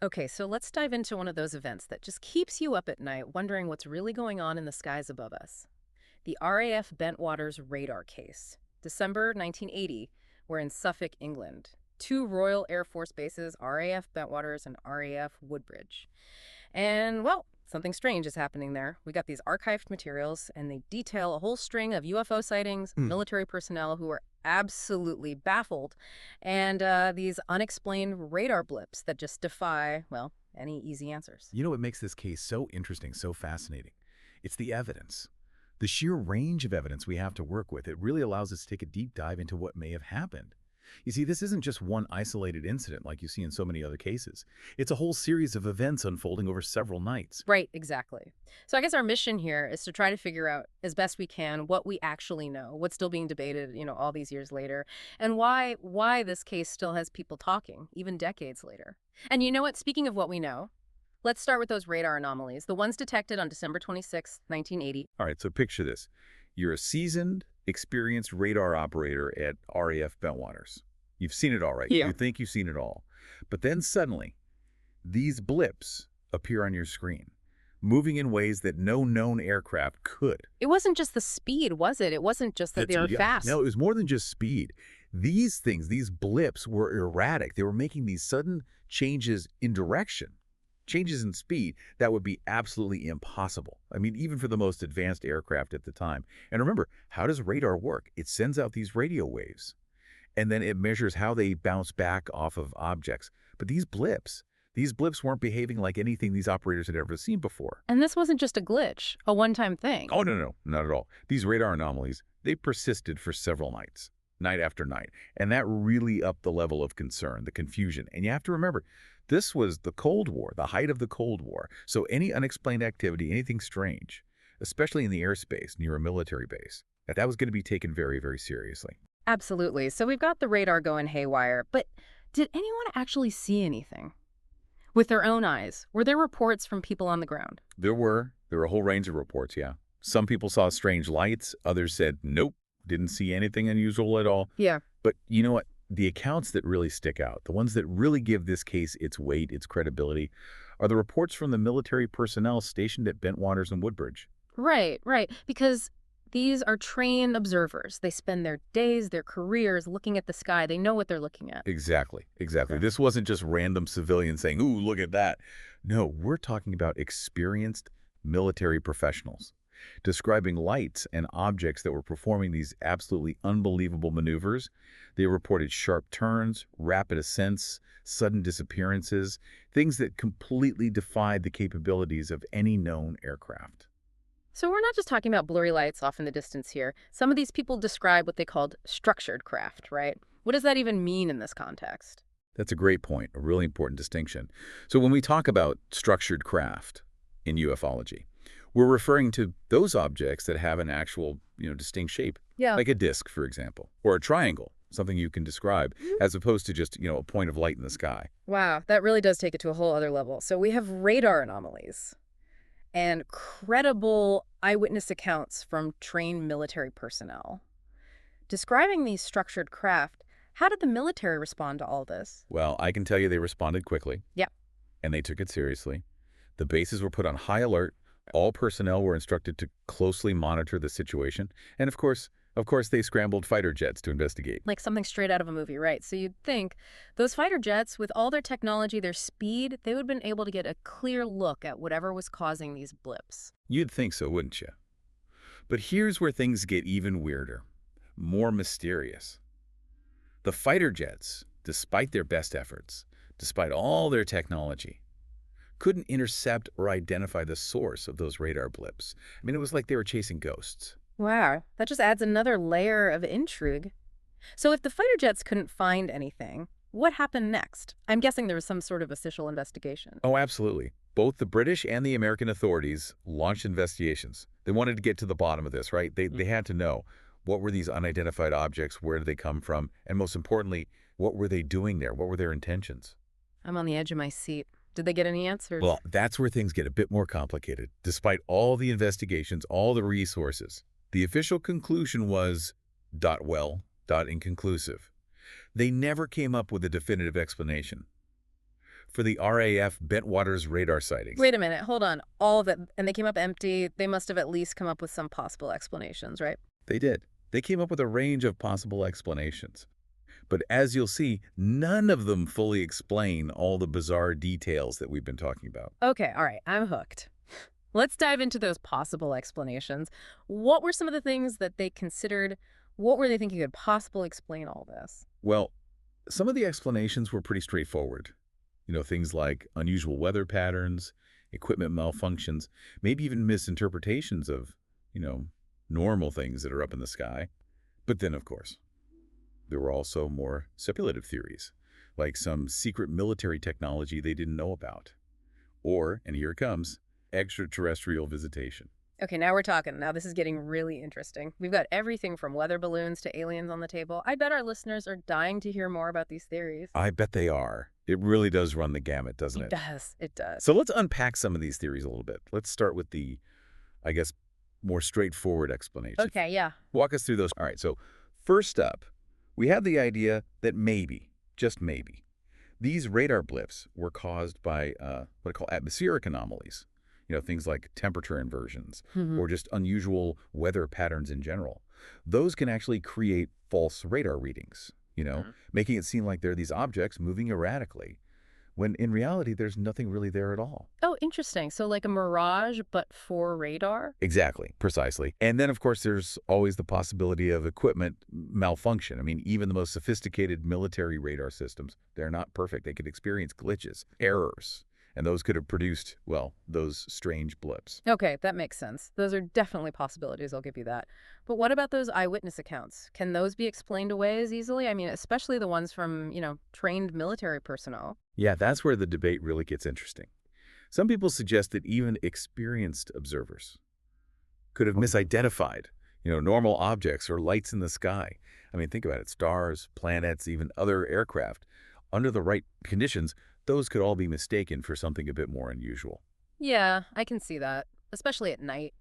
Okay, so let's dive into one of those events that just keeps you up at night wondering what's really going on in the skies above us. The RAF Bentwaters Radar Case. December 1980, we're in Suffolk, England. Two Royal Air Force bases, RAF Bentwaters and RAF Woodbridge. And, well, something strange is happening there. We got these archived materials, and they detail a whole string of UFO sightings, Hmm. military personnel who are absolutely baffled, and these unexplained radar blips that just defy, well, any easy answers. You know what makes this case so interesting, so fascinating? It's the evidence. The sheer range of evidence we have to work with, it really allows us to take a deep dive into what may have happened. You see, this isn't just one isolated incident like you see in so many other cases. It's a whole series of events unfolding over several nights. Right, exactly. So I guess our mission here is to try to figure out as best we can what we actually know, what's still being debated, all these years later, and why this case still has people talking, even decades later. And you know what? Speaking of what we know, let's start with those radar anomalies, the ones detected on December 26, 1980. All right, so picture this. You're a seasoned, experienced radar operator at RAF Bentwaters. You've seen it all, right? Yeah. You think you've seen it all. But then suddenly, these blips appear on your screen, moving in ways that no known aircraft could. It wasn't just the speed, was it? It wasn't just that they were Yeah. fast. No, it was more than just speed. These things, these blips were erratic. They were making these sudden changes in direction, changes in speed that would be absolutely impossible. I mean, even for the most advanced aircraft at the time. And remember, how does radar work? It sends out these radio waves, and then it measures how they bounce back off of objects. But these blips weren't behaving like anything these operators had ever seen before. And this wasn't just a glitch, a one-time thing. Oh, no, no, not at all. These radar anomalies, they persisted for several nights, night after night. And that really upped the level of concern, the confusion. And you have to remember, this was the Cold War, the height of the Cold War. So any unexplained activity, anything strange, especially in the airspace near a military base, that was going to be taken very, very seriously. Absolutely. So we've got the radar going haywire, but did anyone actually see anything? With their own eyes? Were there reports from people on the ground? There were a whole range of reports, yeah. Some people saw strange lights. Others said, nope, didn't see anything unusual at all. Yeah. But you know what? The accounts that really stick out, the ones that really give this case its weight, its credibility, are the reports from the military personnel stationed at Bentwaters and Woodbridge. Right, right. Because these are trained observers. They spend their days, their careers looking at the sky. They know what they're looking at. Exactly, exactly. Okay. This wasn't just random civilians saying, ooh, look at that. No, we're talking about experienced military professionals describing lights and objects that were performing these absolutely unbelievable maneuvers. They reported sharp turns, rapid ascents, sudden disappearances, things that completely defied the capabilities of any known aircraft. So we're not just talking about blurry lights off in the distance here. Some of these people describe what they called structured craft, right? What does that even mean in this context? That's a great point, a really important distinction. So when we talk about structured craft in ufology, we're referring to those objects that have an actual, distinct shape, Yeah. like a disc, for example, or a triangle, something you can describe, as opposed to just, a point of light in the sky. Wow, that really does take it to a whole other level. So we have radar anomalies and credible eyewitness accounts from trained military personnel. Describing these structured craft, how did the military respond to all this? Well, I can tell you they responded quickly. Yeah. And they took it seriously. The bases were put on high alert. All personnel were instructed to closely monitor the situation. And of course, they scrambled fighter jets to investigate. Like something straight out of a movie, right? So you'd think those fighter jets, with all their technology, their speed, they would have been able to get a clear look at whatever was causing these blips. You'd think so, wouldn't you? But here's where things get even weirder, more mysterious. The fighter jets, despite their best efforts, despite all their technology, couldn't intercept or identify the source of those radar blips. I mean, it was like they were chasing ghosts. Wow, that just adds another layer of intrigue. So if the fighter jets couldn't find anything, what happened next? I'm guessing there was some sort of official investigation. Oh, absolutely. Both the British and the American authorities launched investigations. They wanted to get to the bottom of this, right? They had to know, what were these unidentified objects, where did they come from, and most importantly, what were they doing there? What were their intentions? I'm on the edge of my seat. Did they get any answers? Well, that's where things get a bit more complicated. Despite all the investigations, all the resources, the official conclusion was inconclusive. They never came up with a definitive explanation. for the RAF Bentwaters radar sightings. Wait a minute, hold on. All of it, and they came up empty. They must have at least come up with some possible explanations, right? They did. They came up with a range of possible explanations. But as you'll see, none of them fully explain all the bizarre details that we've been talking about. Okay, all right, I'm hooked. Let's dive into those possible explanations. What were some of the things that they considered? What were they thinking could possibly explain all this? Well, some of the explanations were pretty straightforward. Things like unusual weather patterns, equipment malfunctions, maybe even misinterpretations of, normal things that are up in the sky. But then, of course, there were also more speculative theories, like some secret military technology they didn't know about. Or, and here it comes, extraterrestrial visitation. Okay, now we're talking. Now this is getting really interesting. We've got everything from weather balloons to aliens on the table. I bet our listeners are dying to hear more about these theories. I bet they are. It really does run the gamut, doesn't it? It does. It does. So let's unpack some of these theories a little bit. Let's start with the, I guess, more straightforward explanation. Okay, yeah. Walk us through those. All right, so first up, we have the idea that maybe, just maybe, these radar blips were caused by what I call atmospheric anomalies. Things like temperature inversions or just unusual weather patterns in general. Those can actually create false radar readings, making it seem like there are these objects moving erratically, when in reality, there's nothing really there at all. Oh, interesting. So like a mirage, but for radar? Exactly, precisely. And then, of course, there's always the possibility of equipment malfunction. I mean, even the most sophisticated military radar systems, they're not perfect. They could experience glitches, errors. And those could have produced, well, those strange blips. Okay, that makes sense. Those are definitely possibilities, I'll give you that. But what about those eyewitness accounts? Can those be explained away as easily? I mean, especially the ones from, trained military personnel. Yeah, that's where the debate really gets interesting. Some people suggest that even experienced observers could have misidentified, normal objects or lights in the sky. I mean, think about it. Stars, planets, even other aircraft. Under the right conditions, those could all be mistaken for something a bit more unusual. Yeah, I can see that. Especially at night,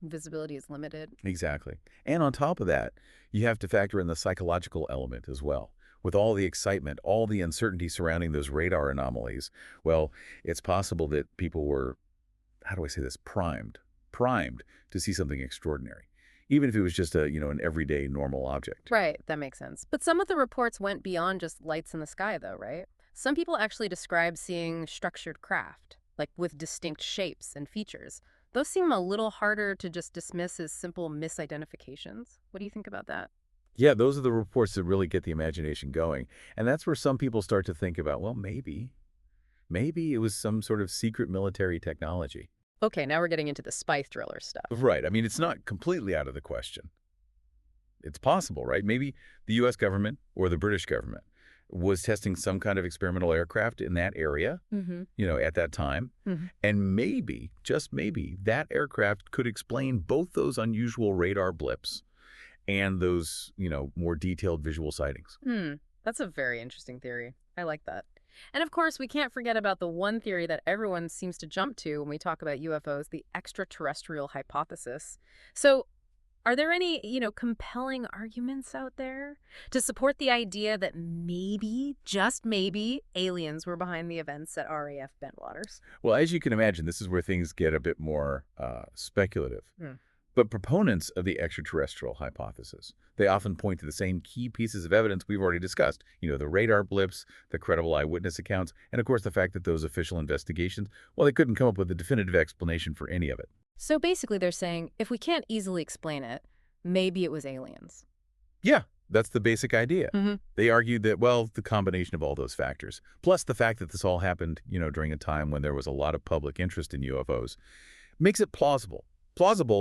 visibility is limited. Exactly. And on top of that, you have to factor in the psychological element as well. With all the excitement, all the uncertainty surrounding those radar anomalies, well, it's possible that people were, how do I say this, primed to see something extraordinary, even if it was just an everyday normal object. Right, that makes sense. But some of the reports went beyond just lights in the sky, though, right? Some people actually describe seeing structured craft, like with distinct shapes and features. Those seem a little harder to just dismiss as simple misidentifications. What do you think about that? Yeah, those are the reports that really get the imagination going. And that's where some people start to think about, well, maybe it was some sort of secret military technology. Okay, now we're getting into the spy thriller stuff. Right. I mean, it's not completely out of the question. It's possible, right? Maybe the U.S. government or the British government was testing some kind of experimental aircraft in that area, at that time. And maybe, just maybe, that aircraft could explain both those unusual radar blips and those, more detailed visual sightings. That's a very interesting theory. I like that. And of course, we can't forget about the one theory that everyone seems to jump to when we talk about UFOs, the extraterrestrial hypothesis. So are there any, compelling arguments out there to support the idea that maybe, just maybe, aliens were behind the events at RAF Bentwaters? Well, as you can imagine, this is where things get a bit more speculative. But proponents of the extraterrestrial hypothesis, they often point to the same key pieces of evidence we've already discussed. The radar blips, the credible eyewitness accounts, and of course the fact that those official investigations, well, they couldn't come up with a definitive explanation for any of it. So basically they're saying, if we can't easily explain it, maybe it was aliens. Yeah, that's the basic idea. They argued that, well, the combination of all those factors, plus the fact that this all happened, during a time when there was a lot of public interest in UFOs, makes it plausible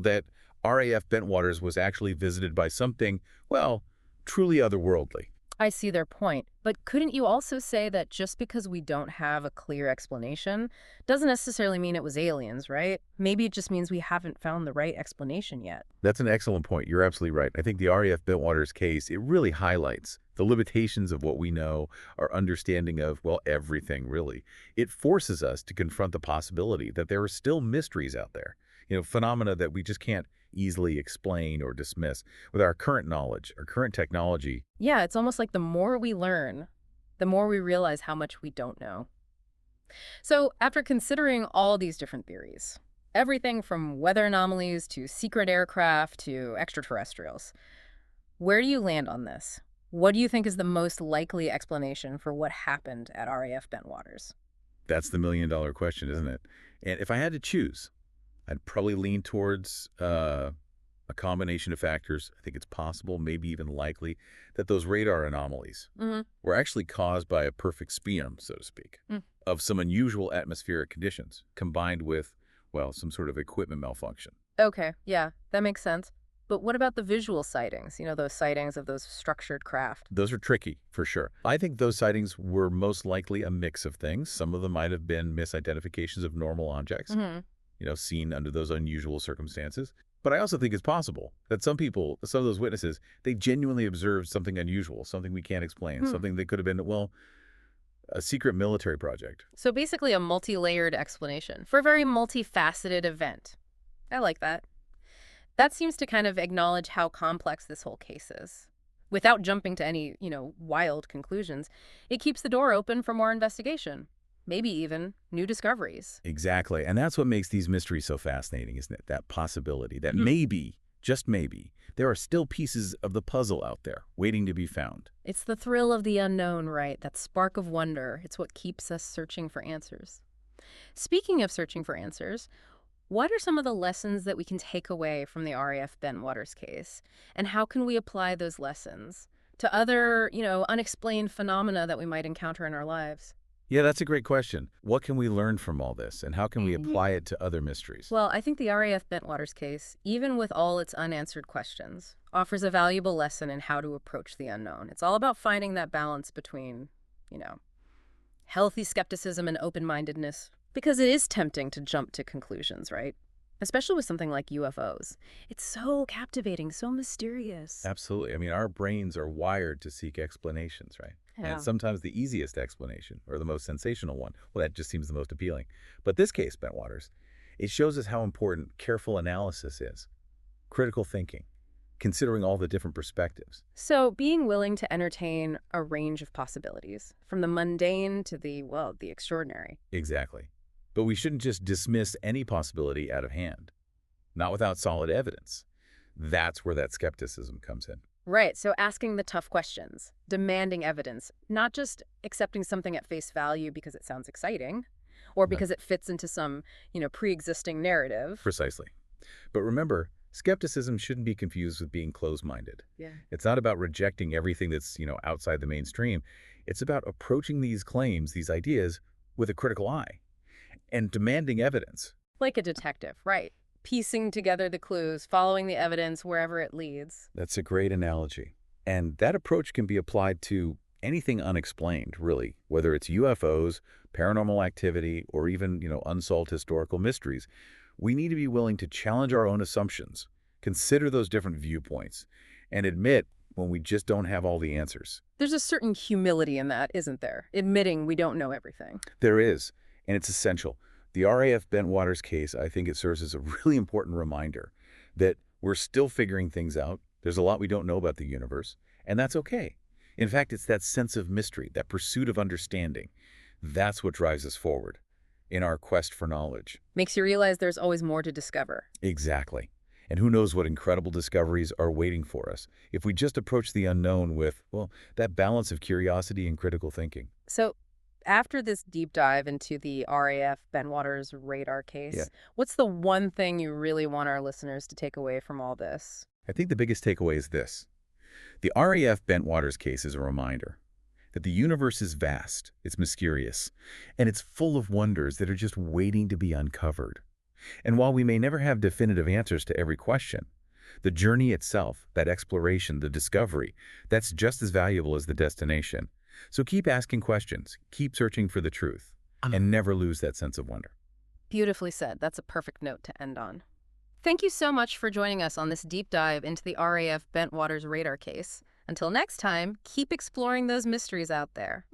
that RAF Bentwaters was actually visited by something, well, truly otherworldly. I see their point. But couldn't you also say that just because we don't have a clear explanation doesn't necessarily mean it was aliens, right? Maybe it just means we haven't found the right explanation yet. That's an excellent point. You're absolutely right. I think the RAF Bentwaters case, it really highlights the limitations of what we know, our understanding of, well, everything really. It forces us to confront the possibility that there are still mysteries out there, phenomena that we just can't easily explain or dismiss with our current knowledge, our current technology. Yeah, it's almost like the more we learn, the more we realize how much we don't know. So, after considering all these different theories, everything from weather anomalies to secret aircraft to extraterrestrials, where do you land on this? What do you think is the most likely explanation for what happened at RAF Bentwaters? That's the million-dollar question, isn't it? And if I had to choose, I'd probably lean towards a combination of factors. I think it's possible, maybe even likely, that those radar anomalies Mm-hmm. were actually caused by a perfect spium, so to speak, of some unusual atmospheric conditions combined with, well, some sort of equipment malfunction. Okay, yeah, that makes sense. But what about the visual sightings? Those sightings of those structured craft. Those are tricky, for sure. I think those sightings were most likely a mix of things. Some of them might have been misidentifications of normal objects, Mm-hmm. seen under those unusual circumstances. But I also think it's possible that some people, some of those witnesses, they genuinely observed something unusual, something we can't explain, something that could have been, well, a secret military project. So basically a multi-layered explanation for a very multifaceted event. I like that. That seems to kind of acknowledge how complex this whole case is. Without jumping to any, wild conclusions, it keeps the door open for more investigation. Maybe even new discoveries. Exactly. And that's what makes these mysteries so fascinating, isn't it? That possibility that maybe, just maybe, there are still pieces of the puzzle out there waiting to be found. It's the thrill of the unknown, right? That spark of wonder. It's what keeps us searching for answers. Speaking of searching for answers, what are some of the lessons that we can take away from the RAF Bentwaters case? And how can we apply those lessons to other, unexplained phenomena that we might encounter in our lives? Yeah, that's a great question. What can we learn from all this, and how can we apply it to other mysteries? Well, I think the RAF Bentwaters case, even with all its unanswered questions, offers a valuable lesson in how to approach the unknown. It's all about finding that balance between, healthy skepticism and open-mindedness, because it is tempting to jump to conclusions, right? Especially with something like UFOs. It's so captivating, so mysterious. Absolutely. I mean, our brains are wired to seek explanations, right? Yeah. And sometimes the easiest explanation, or the most sensational one, well, that just seems the most appealing. But this case, Bentwaters, it shows us how important careful analysis is, critical thinking, considering all the different perspectives. So being willing to entertain a range of possibilities, from the mundane to the extraordinary. Exactly. But we shouldn't just dismiss any possibility out of hand, not without solid evidence. That's where that skepticism comes in. Right, so asking the tough questions, demanding evidence, not just accepting something at face value because it sounds exciting or because it fits into some, pre-existing narrative. Precisely. But remember, skepticism shouldn't be confused with being closed-minded. Yeah. It's not about rejecting everything that's, outside the mainstream. It's about approaching these claims, these ideas, with a critical eye and demanding evidence. Like a detective, right? Piecing together the clues, following the evidence wherever it leads. That's a great analogy. And that approach can be applied to anything unexplained, really, whether it's UFOs, paranormal activity, or even, unsolved historical mysteries. We need to be willing to challenge our own assumptions, consider those different viewpoints, and admit when we just don't have all the answers. There's a certain humility in that, isn't there? Admitting we don't know everything. There is, and it's essential. The RAF Bentwaters case, I think it serves as a really important reminder that we're still figuring things out. There's a lot we don't know about the universe, and that's okay. In fact, it's that sense of mystery, that pursuit of understanding. That's what drives us forward in our quest for knowledge. Makes you realize there's always more to discover. Exactly. And who knows what incredible discoveries are waiting for us if we just approach the unknown with, well, that balance of curiosity and critical thinking. So, after this deep dive into the RAF Bentwaters radar case, what's the one thing you really want our listeners to take away from all this? I think the biggest takeaway is this. The RAF Bentwaters case is a reminder that the universe is vast, it's mysterious, and it's full of wonders that are just waiting to be uncovered. And while we may never have definitive answers to every question, the journey itself, that exploration, the discovery, that's just as valuable as the destination. So keep asking questions, keep searching for the truth, and never lose that sense of wonder. Beautifully said. That's a perfect note to end on. Thank you so much for joining us on this deep dive into the RAF Bentwaters radar case. Until next time, keep exploring those mysteries out there.